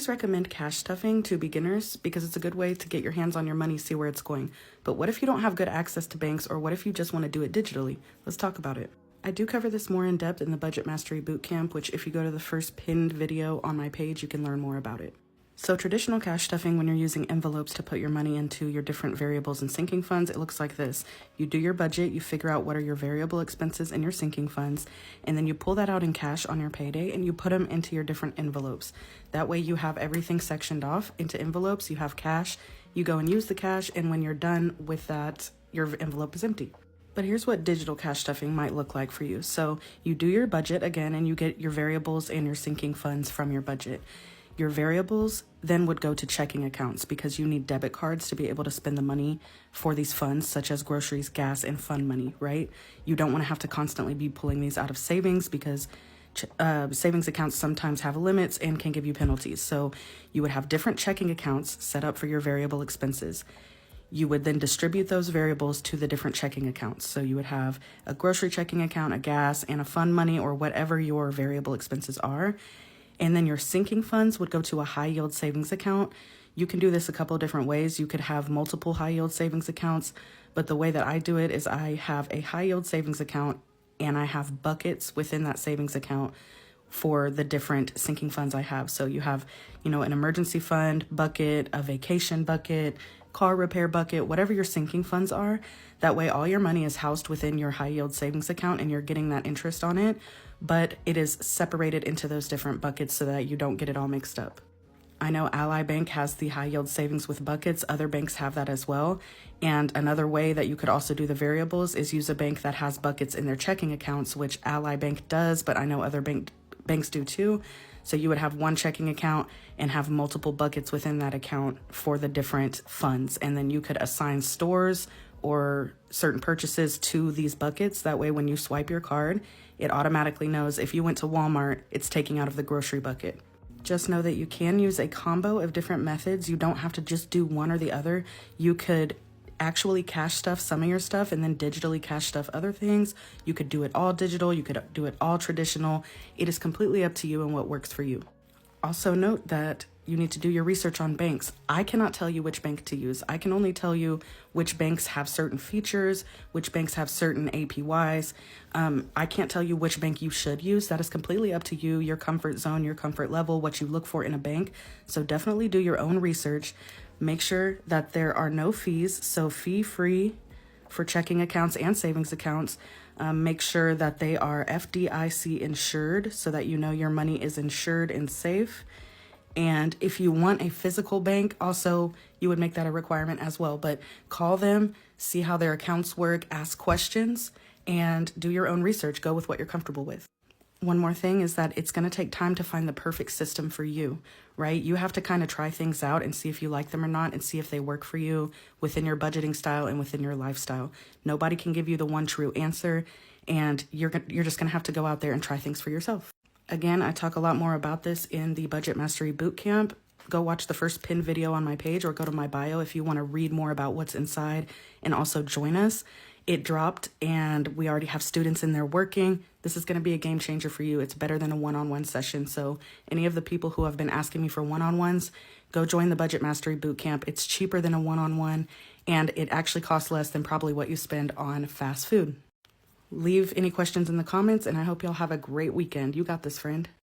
always recommend cash stuffing to beginners because it's a good way to get your hands on your money, see where it's going. But what if you don't have good access to banks, or what if you just want to do it digitally? Let's talk about it. I do cover this more in depth in the Budget Mastery Bootcamp, which if you go to the first pinned video on my page, you can learn more about it. So traditional cash stuffing, when you're using envelopes to put your money into your different variables and sinking funds, it looks like this. You do your budget, you figure out what are your variable expenses and your sinking funds, and then you pull that out in cash on your payday and you put them into your different envelopes. That way you have everything sectioned off into envelopes, you have cash, you go and use the cash, and when you're done with that, your envelope is empty. But here's what digital cash stuffing might look like for you. So you do your budget again, and you get your variables and your sinking funds from your budget. Your variables then would go to checking accounts because you need debit cards to be able to spend the money for these funds, such as groceries, gas, and fund money, right? You don't want to have to constantly be pulling these out of savings because savings accounts sometimes have limits and can give you penalties. So you would have different checking accounts set up for your variable expenses. You would then distribute those variables to the different checking accounts. So you would have a grocery checking account, a gas, and a fund money, or whatever your variable expenses are. And then your sinking funds would go to a high yield savings account. You can do this a couple of different ways. You could have multiple high yield savings accounts, but the way that I do it is I have a high yield savings account and I have buckets within that savings account for the different sinking funds I have. So you have, an emergency fund bucket, a vacation bucket, car repair bucket, whatever your sinking funds are. That way all your money is housed within your high yield savings account and you're getting that interest on it, but it is separated into those different buckets so that you don't get it all mixed up. I know Ally Bank has the high yield savings with buckets. Other banks have that as well. And another way that you could also do the variables is use a bank that has buckets in their checking accounts, which Ally Bank does, but I know other banks do too. So you would have one checking account and have multiple buckets within that account for the different funds. And then you could assign stores or certain purchases to these buckets. That way, when you swipe your card, it automatically knows if you went to Walmart, it's taking out of the grocery bucket. Just know that you can use a combo of different methods. You don't have to just do one or the other. You could actually cash stuff some of your stuff and then digitally cash stuff other things. You could do it all digital. You could do it all traditional. It is completely up to you and what works for you. Also note that you need to do your research on banks. I cannot tell you which bank to use. I can only tell you which banks have certain features, which banks have certain APYs. I can't tell you which bank you should use. That is completely up to you, your comfort zone, your comfort level, what you look for in a bank. So definitely do your own research. Make sure that there are no fees, so fee-free for checking accounts and savings accounts. Make sure that they are FDIC insured so that you know your money is insured and safe. And if you want a physical bank, also, you would make that a requirement as well. But call them, see how their accounts work, ask questions, and do your own research. Go with what you're comfortable with. One more thing is that it's going to take time to find the perfect system for you, right? You have to kind of try things out and see if you like them or not and see if they work for you within your budgeting style and within your lifestyle. Nobody can give you the one true answer, and you're just going to have to go out there and try things for yourself. Again, I talk a lot more about this in the Budget Mastery Bootcamp. Go watch the first pinned video on my page or go to my bio if you want to read more about what's inside and also join us. It dropped and we already have students in there working. This is going to be a game changer for you. It's better than a one-on-one session. So any of the people who have been asking me for one-on-ones, go join the Budget Mastery Bootcamp. It's cheaper than a one-on-one and it actually costs less than probably what you spend on fast food. Leave any questions in the comments and I hope y'all have a great weekend. You got this, friend.